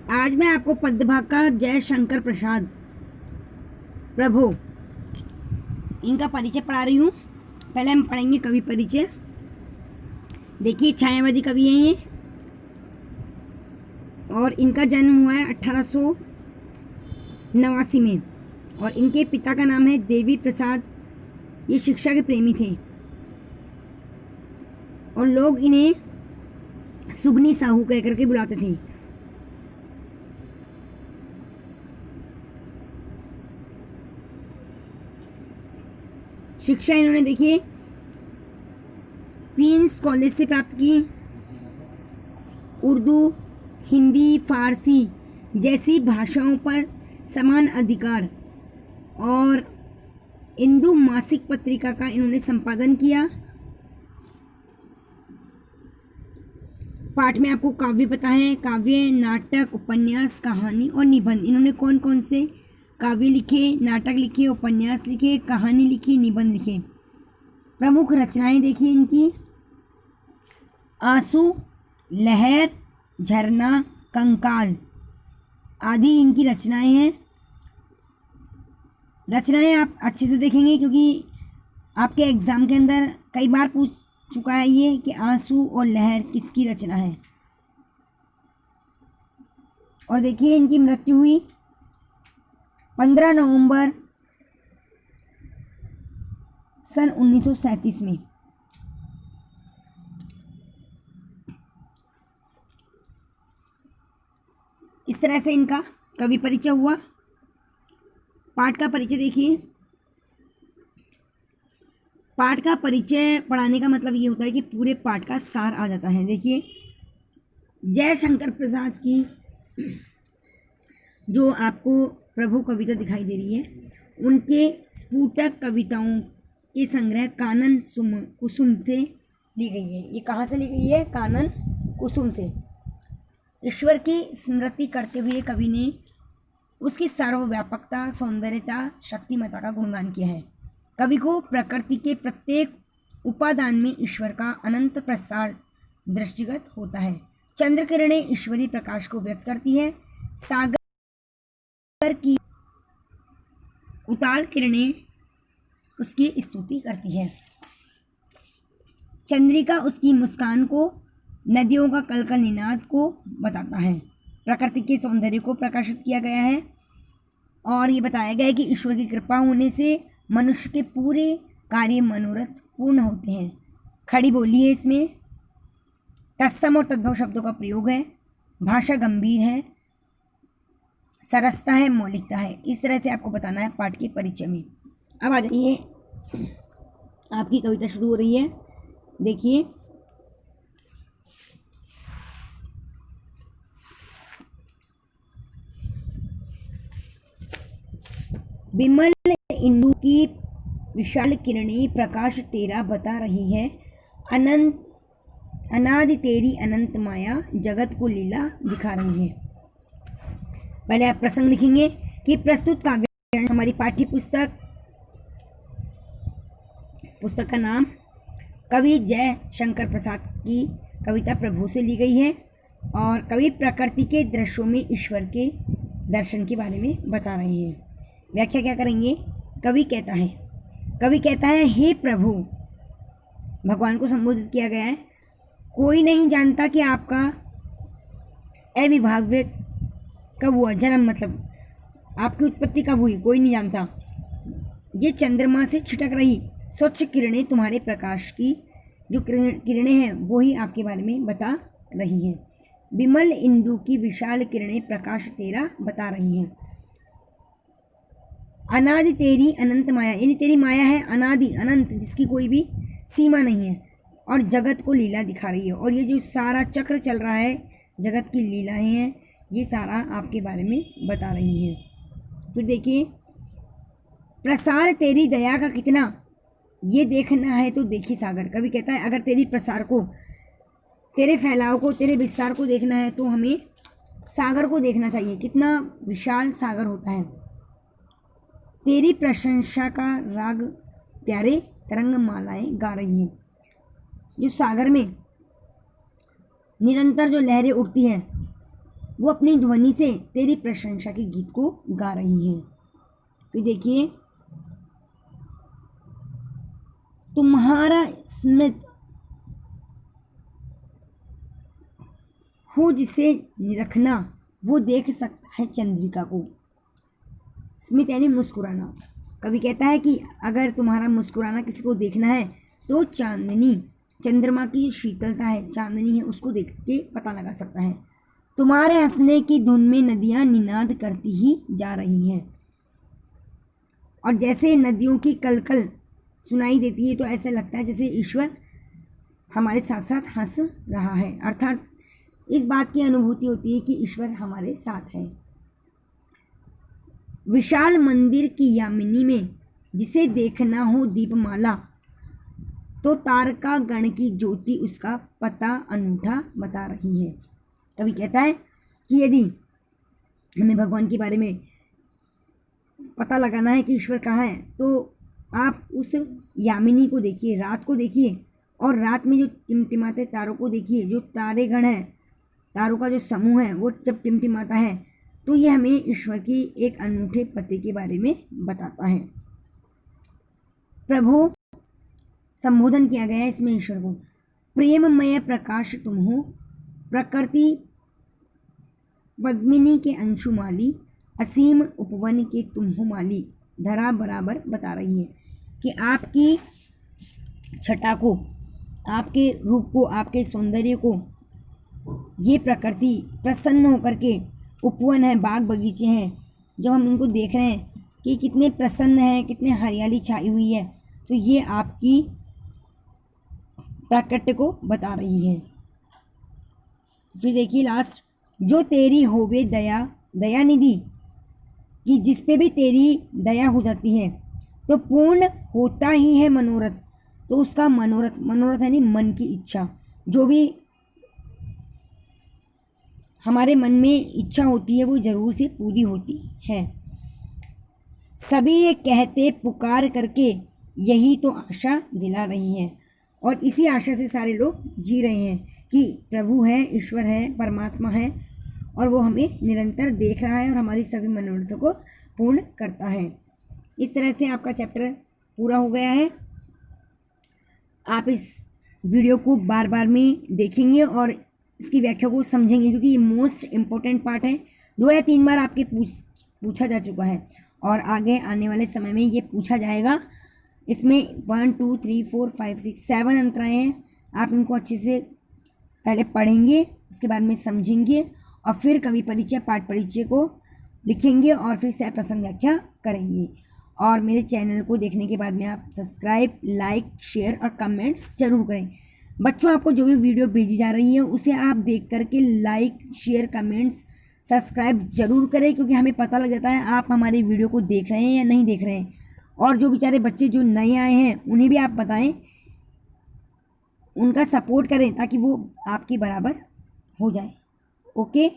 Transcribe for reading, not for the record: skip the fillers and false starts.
आज मैं आपको पद्यभाग का जय शंकर प्रसाद प्रभु इनका परिचय पढ़ा रही हूँ। पहले हम पढ़ेंगे कवि परिचय। देखिए, छायावादी कवि हैं ये और इनका जन्म हुआ है 1889 में और इनके पिता का नाम है देवी प्रसाद। ये शिक्षा के प्रेमी थे और लोग इन्हें सुगनी साहू कह करके बुलाते थे। शिक्षा इन्होंने देखिए क्वींस कॉलेज से प्राप्त की। उर्दू, हिंदी, फारसी जैसी भाषाओं पर समान अधिकार और हिंदू मासिक पत्रिका का इन्होंने संपादन किया। पाठ में आपको काव्य पता है। काव्य, नाटक, उपन्यास, कहानी और निबंध। इन्होंने कौन कौन से काव्य लिखे, नाटक लिखे, उपन्यास लिखे, कहानी लिखी, निबंध लिखे। प्रमुख रचनाएं देखिए इनकी: आंसू, लहर, झरना, कंकाल आदि इनकी रचनाएं हैं। रचनाएं आप अच्छे से देखेंगे क्योंकि आपके एग्ज़ाम के अंदर कई बार पूछ चुका है ये कि आंसू और लहर किसकी रचना है। और देखिए, इनकी मृत्यु हुई 15 नवंबर सन 1937 में। इस तरह से इनका कवि परिचय हुआ। पाठ का परिचय देखिए। पाठ का परिचय पढ़ाने का मतलब ये होता है कि पूरे पाठ का सार आ जाता है। देखिए, जय शंकर प्रसाद की जो आपको प्रभु कविता दिखाई दे रही है, उनके स्फुटक कविताओं के संग्रह कानन कुसुम से ली गई है। ये कहाँ से ली गई है? कानन कुसुम से। ईश्वर की स्मृति करते हुए कवि ने उसकी सर्वव्यापकता, सौंदर्यता, शक्तिमत्ता का गुणगान किया है। कवि को प्रकृति के प्रत्येक उपादान में ईश्वर का अनंत प्रसार दृष्टिगत होता है। चंद्र किरणें ईश्वरीय प्रकाश को व्यक्त करती है। सागर की उताल किरणें उसकी स्तुति करती है। चंद्रिका उसकी मुस्कान को, नदियों का कलकल निनाद को बताता है। प्रकृति के सौंदर्य को प्रकाशित किया गया है और ये बताया गया है कि ईश्वर की कृपा होने से मनुष्य के पूरे कार्य मनोरथ पूर्ण होते हैं। खड़ी बोली है इसमें। तत्सम और तद्भव शब्दों का प्रयोग है। भाषा गंभीर है, सरसता है, मौलिकता है। इस तरह से आपको बताना है पाठ के परिचय में। अब आ जाइए, आपकी कविता शुरू हो रही है। देखिए, विमल इंदु की विशाल किरणें प्रकाश तेरा बता रही है। अनंत अनादि तेरी अनंत माया जगत को लीला दिखा रही है। पहले आप प्रसंग लिखेंगे कि प्रस्तुत काव्य हमारी पाठ्य पुस्तक का नाम कवि जय शंकर प्रसाद की कविता प्रभु से ली गई है और कवि प्रकृति के दृश्यों में ईश्वर के दर्शन के बारे में बता रहे हैं। व्याख्या क्या करेंगे? कवि कहता है, हे प्रभु, भगवान को संबोधित किया गया है। कोई नहीं जानता कि आपका अविभाव्य कब हुआ, जन्म मतलब आपकी उत्पत्ति कब हुई, कोई नहीं जानता। ये चंद्रमा से छिटक रही स्वच्छ किरणें, तुम्हारे प्रकाश की जो किरणें हैं वो ही आपके बारे में बता रही हैं। विमल इंदु की विशाल किरणें प्रकाश तेरा बता रही हैं। अनादि तेरी अनंत माया, यानी तेरी माया है अनादि अनंत, जिसकी कोई भी सीमा नहीं है और जगत को लीला दिखा रही है। और ये जो सारा चक्र चल रहा है, जगत की लीलाएं हैं, ये सारा आपके बारे में बता रही हैं। फिर देखिए, प्रसार तेरी दया का कितना, ये देखना है तो देखी सागर। कवि कहता है, अगर तेरी प्रसार को, तेरे फैलाव को, तेरे विस्तार को देखना है तो हमें सागर को देखना चाहिए। कितना विशाल सागर होता है। तेरी प्रशंसा का राग प्यारे तरंग मालाएं गा रही हैं। जो सागर में निरंतर जो लहरें उठती हैं वो अपनी ध्वनि से तेरी प्रशंसा के गीत को गा रही हैं। फिर देखिए, तुम्हारा स्मृत हो जिसे निरखना, वो देख सकता है चंद्रिका को। स्मित यानी मुस्कुराना। कवि कहता है कि अगर तुम्हारा मुस्कुराना किसी को देखना है तो चांदनी, चंद्रमा की शीतलता है, चांदनी है, उसको देख के पता लगा सकता है। तुम्हारे हंसने की धुन में नदियां निनाद करती ही जा रही हैं। और जैसे नदियों की कलकल सुनाई देती है तो ऐसा लगता है जैसे ईश्वर हमारे साथ साथ हंस रहा है, अर्थात इस बात की अनुभूति होती है कि ईश्वर हमारे साथ है। विशाल मंदिर की यामिनी में जिसे देखना हो दीपमाला, तो तारका गण की ज्योति उसका पता अनूठा बता रही है। कवि कहता है कि यदि हमें भगवान के बारे में पता लगाना है कि ईश्वर कहाँ है, तो आप उस यामिनी को देखिए, रात को देखिए, और रात में जो टिमटिमाते तारों को देखिए। जो तारे गण हैं, तारों का जो समूह है, वो जब टिमटिमाता है तो ये हमें ईश्वर की एक अनूठे पते के बारे में बताता है। प्रभु संबोधन किया गया है इसमें ईश्वर को। प्रेममय प्रकाश तुम हो, प्रकृति पद्मिनी के अंशुमाली, असीम उपवन के तुम हो माली। धरा बराबर बता रही है कि आपकी छटा को, आपके रूप को, आपके सौंदर्य को ये प्रकृति प्रसन्न होकर के, उपवन है, बाग बगीचे हैं, जब हम इनको देख रहे हैं कि कितने प्रसन्न हैं, कितने हरियाली छाई हुई है, तो ये आपकी प्राकृत्य को बता रही है। फिर देखिए लास्ट, जो तेरी होवे दया दया निधि, कि जिस पे भी तेरी दया हो जाती है तो पूर्ण होता ही है मनोरथ। तो उसका मनोरथ, मनोरथ यानी मन की इच्छा, जो भी हमारे मन में इच्छा होती है वो ज़रूर से पूरी होती है। सभी ये कहते पुकार करके यही तो आशा दिला रही हैं, और इसी आशा से सारे लोग जी रहे हैं कि प्रभु है, ईश्वर है, परमात्मा है, और वो हमें निरंतर देख रहा है और हमारी सभी मनोरथों को पूर्ण करता है। इस तरह से आपका चैप्टर पूरा हो गया है। आप इस वीडियो को बार बार में देखेंगे और इसकी व्याख्या को समझेंगे, क्योंकि ये मोस्ट इम्पोर्टेंट पार्ट है। 2 या 3 बार आपके पूछा जा चुका है और आगे आने वाले समय में ये पूछा जाएगा। इसमें 1 2 3 4 5 6 7 अंतराएँ हैं। आप इनको अच्छे से पहले पढ़ेंगे, उसके बाद में समझेंगे, और फिर कवि परिचय, पाठ परिचय को लिखेंगे और फिर से प्रसंग व्याख्या करेंगे। और मेरे चैनल को देखने के बाद में आप सब्सक्राइब, लाइक, शेयर और कमेंट्स जरूर करें। बच्चों, आपको जो भी वीडियो भेजी जा रही है उसे आप देख करके लाइक, शेयर, कमेंट्स, सब्सक्राइब जरूर करें, क्योंकि हमें पता लग जाता है आप हमारी वीडियो को देख रहे हैं या नहीं देख रहे हैं। और जो बेचारे बच्चे जो नए आए हैं उन्हें भी आप बताएं, उनका सपोर्ट करें ताकि वो आपके बराबर हो जाए। ओके।